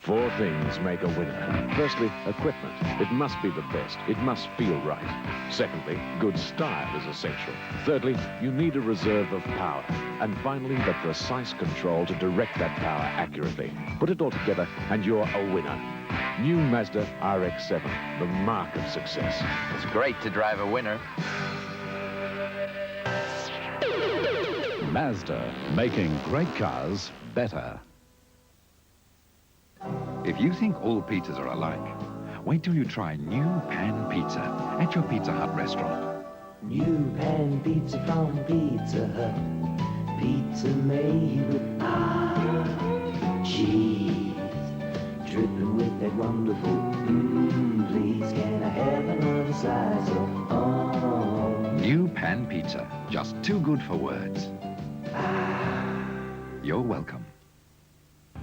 Four things make a winner. Firstly, equipment. It must be the best. It must feel right. Secondly, good style is essential. Thirdly, you need a reserve of power. And finally, the precise control to direct that power accurately. Put it all together and you're a winner. New Mazda RX-7, the mark of success. It's great to drive a winner. Mazda, making great cars better. If you think all pizzas are alike, wait till you try new pan pizza at your Pizza Hut restaurant. New pan pizza from Pizza Hut. Pizza made with cheese. Dripping with that wonderful, please can I have another slice of, New pan pizza, just too good for words. You're welcome.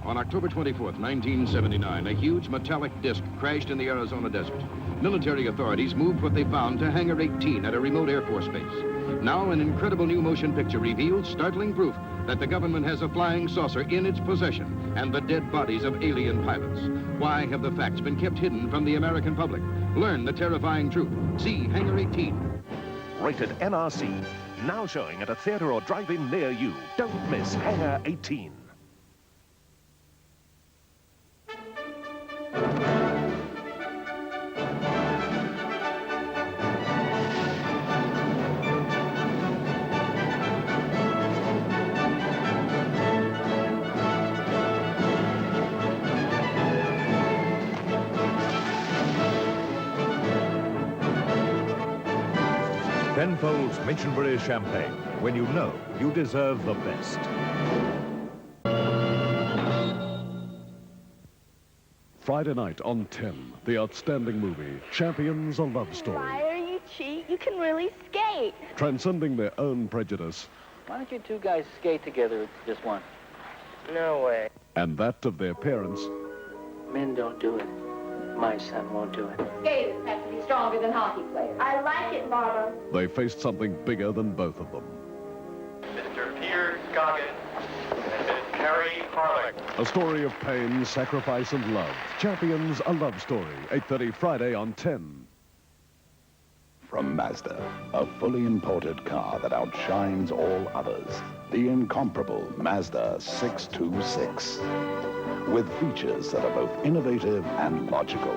On October 24th, 1979, a huge metallic disc crashed in the Arizona desert. Military authorities moved what they found to Hangar 18 at a remote Air Force base. Now an incredible new motion picture reveals startling proof that the government has a flying saucer in its possession and the dead bodies of alien pilots. Why have the facts been kept hidden from the American public? Learn the terrifying truth. See Hangar 18. Rated NRC. Now showing at a theater or drive-in near you. Don't miss Hangar 18. Penfolds Minchinbury Champagne, when you know you deserve the best. Friday night on 10, the outstanding movie, Champions, a Love Story. Why are you cheat? You can really skate. Transcending their own prejudice. Why don't you two guys skate together just once? No way. And that of their parents. Men don't do it. My son won't do it. Skaters have to be stronger than hockey players. I like it, Mama. They faced something bigger than both of them. Mr. Peter Goggin and Miss Carrie Harlick. A story of pain, sacrifice, and love. Champions, a Love Story. 8:30 Friday on 10. From Mazda, a fully imported car that outshines all others. The incomparable Mazda 626. With features that are both innovative and logical.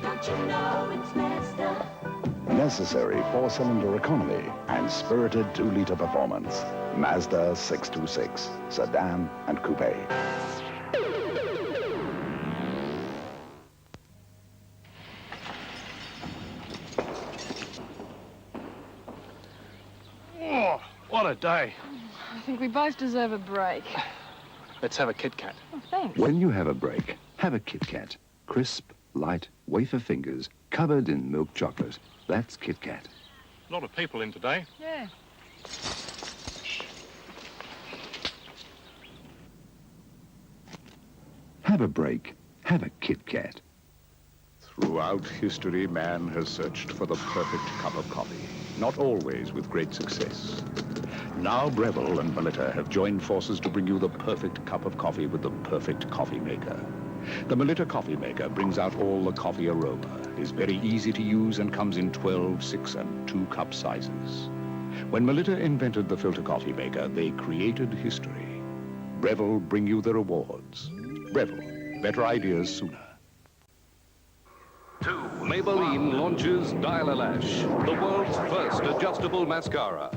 Don't you know it's Mazda? Necessary 4-cylinder economy and spirited 2-liter performance. Mazda 626, sedan and coupe. Oh, what a day. I think we both deserve a break. Let's have a Kit Kat. Oh, thanks. When you have a break, have a Kit Kat. Crisp, light, wafer fingers, covered in milk chocolate. That's Kit Kat. A lot of people in today. Yeah. Have a break. Have a Kit Kat. Throughout history, man has searched for the perfect cup of coffee, not always with great success. Now Breville and Melita have joined forces to bring you the perfect cup of coffee with the perfect coffee maker. The Melita coffee maker brings out all the coffee aroma, is very easy to use, and comes in 12, 6, and 2 cup sizes. When Melita invented the filter coffee maker, they created history. Breville bring you the rewards. Breville, better ideas sooner. Maybelline launches Dial-a-Lash, the world's first adjustable mascara.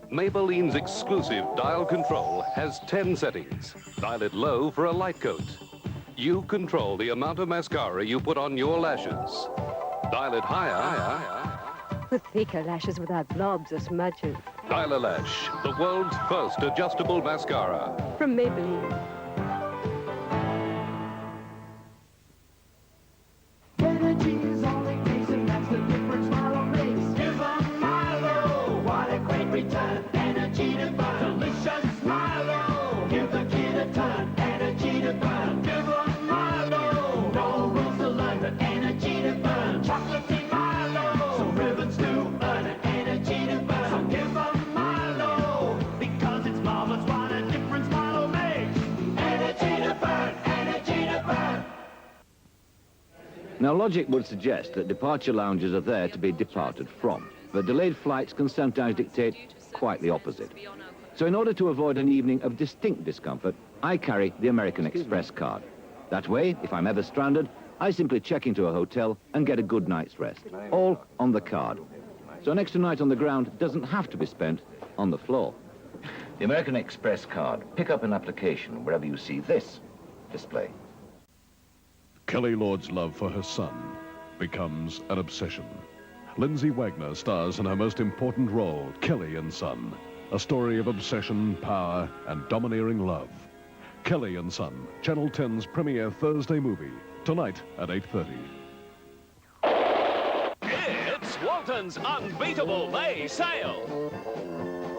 Maybelline's exclusive dial control has 10 settings. Dial it low for a light coat. You control the amount of mascara you put on your lashes. Dial it higher. For thicker lashes without blobs or smudges. Dial-a-Lash, the world's first adjustable mascara. From Maybelline. Energy's only case, and that's the difference Milo makes. Give 'em Milo, what a great return. Energy to burn, delicious Milo. Give the kid a ton, energy to burn. Give 'em Milo, no rules to learn, but energy to burn. Chocolatey Milo, so ribbons do earn an energy to burn. So give 'em Milo, because it's marvelous what a difference Milo makes. Now, logic would suggest that departure lounges are there to be departed from, but delayed flights can sometimes dictate quite the opposite. So in order to avoid an evening of distinct discomfort, I carry the American Express card. That way, if I'm ever stranded, I simply check into a hotel and get a good night's rest, all on the card. So an extra night on the ground doesn't have to be spent on the floor. The American Express card. Pick up an application wherever you see this display. Kelly Lord's love for her son becomes an obsession. Lindsay Wagner stars in her most important role, Callie and Son, a story of obsession, power, and domineering love. Callie and Son, Channel 10's premiere Thursday movie, tonight at 8:30. It's Waltons' unbeatable May sale.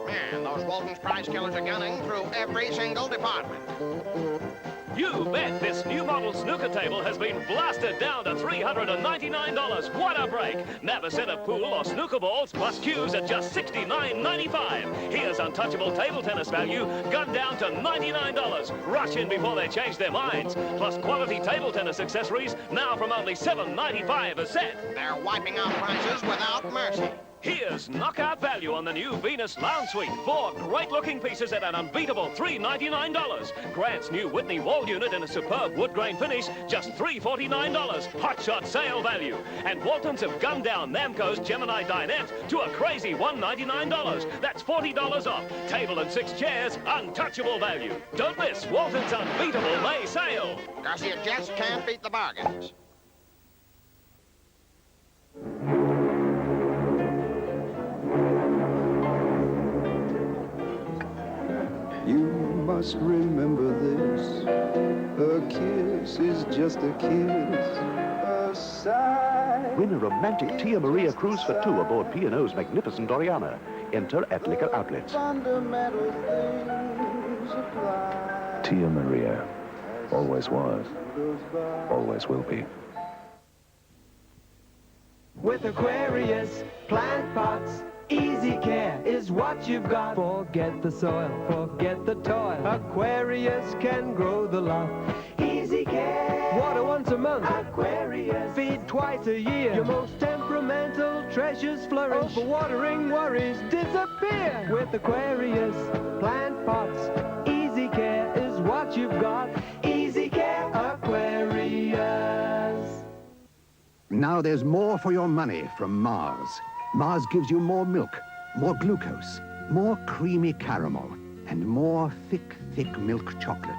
Man, those Waltons prize killers are gunning through every single department. You bet this new model snooker table has been blasted down to $399. What a break! Nab a set of pool or snooker balls plus cues at just $69.95. Here's untouchable table tennis value, gunned down to $99. Rush in before they change their minds. Plus quality table tennis accessories now from only $7.95 a set. They're wiping out prices without mercy. Here's knockout value on the new Venus Lounge Suite. 4 great-looking pieces at an unbeatable $399. Grant's new Whitney wall unit in a superb wood grain finish, just $349. Hot shot sale value. And Waltons have gunned down Namco's Gemini dinette to a crazy $199. That's $40 off. Table and 6 chairs, untouchable value. Don't miss Waltons' unbeatable May sale. 'Cause you just can't beat the bargains. You must remember this, a kiss is just a kiss, a sigh. Win a romantic Tia Maria cruise for 2 aboard P&O's magnificent Oriana. Enter at liquor outlets. Fundamental things apply. Tia Maria always was, always will be. With Aquarius, plant pots, easy care is what you've got. Forget the soil, forget the toil. Aquarius can grow the lot. Easy care. Water once a month. Aquarius. Feed twice a year. Your most temperamental treasures flourish. Overwatering worries disappear. With Aquarius, plant pots, easy care is what you've got. Easy care, Aquarius. Now there's more for your money from Mars. Mars gives you more milk, more glucose, more creamy caramel, and more thick milk chocolate.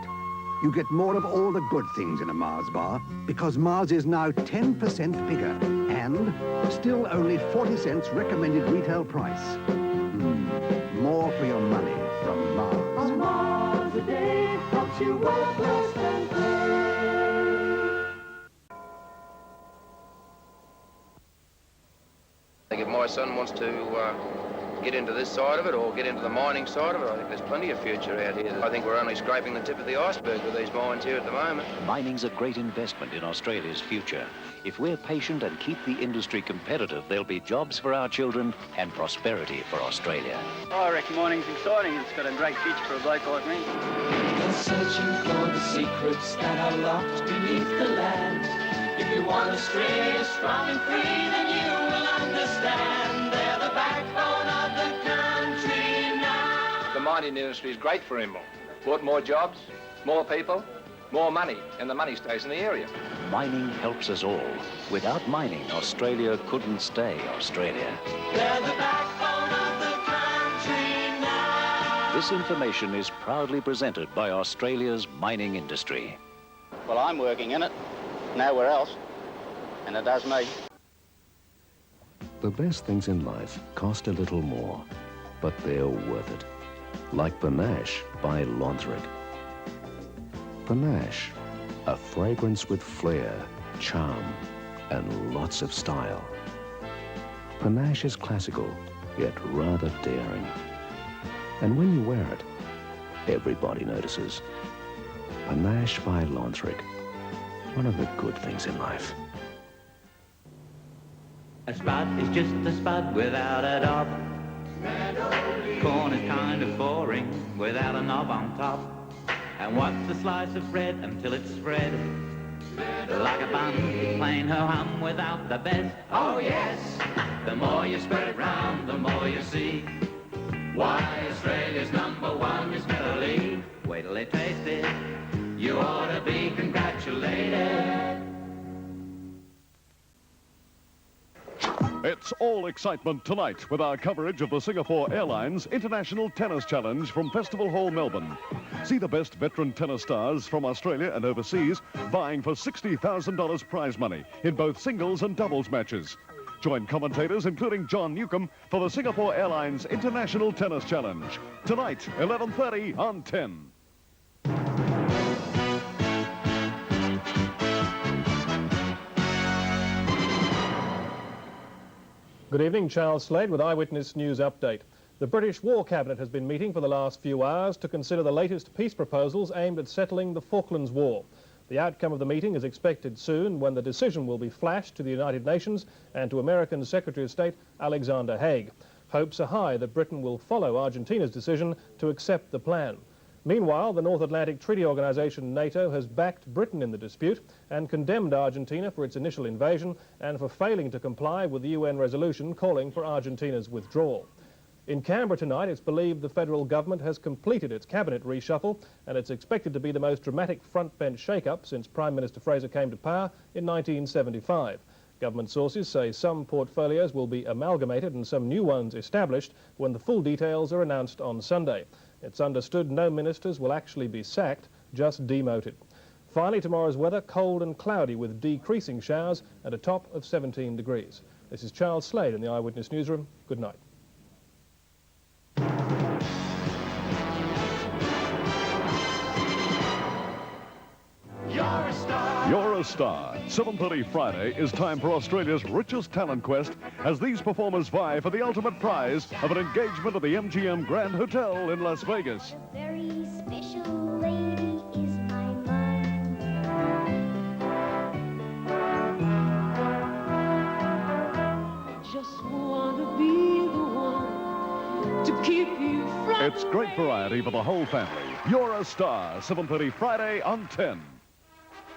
You get more of all the good things in a Mars bar because Mars is now 10% bigger and still only 40 cents recommended retail price. More for your money from Mars. On Mars a day helps you work less than pay. I think if my son wants to get into this side of it or get into the mining side of it, I think there's plenty of future out here. I think we're only scraping the tip of the iceberg with these mines here at the moment. Mining's a great investment in Australia's future. If we're patient and keep the industry competitive, there'll be jobs for our children and prosperity for Australia. I reckon mining's exciting. It's got a great future for a bloke like me. You're searching for the secrets that are locked beneath the land. If you want Australia strong and free, then you will understand. They're the backbone of the country now. The mining industry is great for Imbil. Brought more jobs, more people, more money, and the money stays in the area. Mining helps us all. Without mining, Australia couldn't stay Australia. They're the backbone of the country now. This information is proudly presented by Australia's mining industry. Well, I'm working in it, nowhere else, and it does me. The best things in life cost a little more, but they're worth it. Like Panache by Lonthric. Panache, a fragrance with flair, charm, and lots of style. Panache is classical, yet rather daring. And when you wear it, everybody notices. Panache by Lonthric, one of the good things in life. A spud is just a spud without a knob. Corn is kind of boring without a knob on top. And what's a slice of bread until it's spread? Like a bun, plain ho-hum without the best. Oh yes, the more you spread it round, the more you see. Why Australia's #1 is Meadow Lea. Wait till they taste it, you ought to be congratulated. It's all excitement tonight with our coverage of the Singapore Airlines International Tennis Challenge from Festival Hall, Melbourne. See the best veteran tennis stars from Australia and overseas vying for $60,000 prize money in both singles and doubles matches. Join commentators including John Newcomb for the Singapore Airlines International Tennis Challenge. Tonight, 11:30 on 10. Good evening, Charles Slade with Eyewitness News Update. The British War Cabinet has been meeting for the last few hours to consider the latest peace proposals aimed at settling the Falklands War. The outcome of the meeting is expected soon, when the decision will be flashed to the United Nations and to American Secretary of State Alexander Haig. Hopes are high that Britain will follow Argentina's decision to accept the plan. Meanwhile, the North Atlantic Treaty Organization NATO has backed Britain in the dispute and condemned Argentina for its initial invasion and for failing to comply with the UN resolution calling for Argentina's withdrawal. In Canberra tonight, it's believed the federal government has completed its cabinet reshuffle, and it's expected to be the most dramatic front-bench shake-up since Prime Minister Fraser came to power in 1975. Government sources say some portfolios will be amalgamated and some new ones established when the full details are announced on Sunday. It's understood no ministers will actually be sacked, just demoted. Finally, tomorrow's weather, cold and cloudy with decreasing showers and a top of 17 degrees. This is Charles Slade in the Eyewitness Newsroom. Good night. You're a Star. 7:30 Friday is time for Australia's richest talent quest as these performers vie for the ultimate prize of an engagement at the MGM Grand Hotel in Las Vegas. A very special lady is my mom. Just want to be the one to keep you from. It's great variety for the whole family. You're a Star. 7:30 Friday on 10.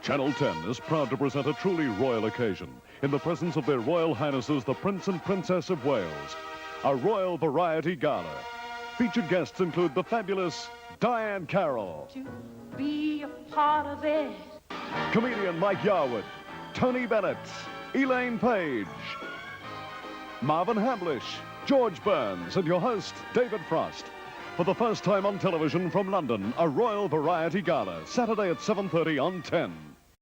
Channel 10 is proud to present a truly royal occasion in the presence of their Royal Highnesses, the Prince and Princess of Wales. A Royal Variety Gala. Featured guests include the fabulous Diane Carroll, To be a part of it. comedian Mike Yarwood, Tony Bennett, Elaine Page, Marvin Hamlish, George Burns, and your host, David Frost. For the first time on television from London, a Royal Variety Gala, Saturday at 7:30 on 10.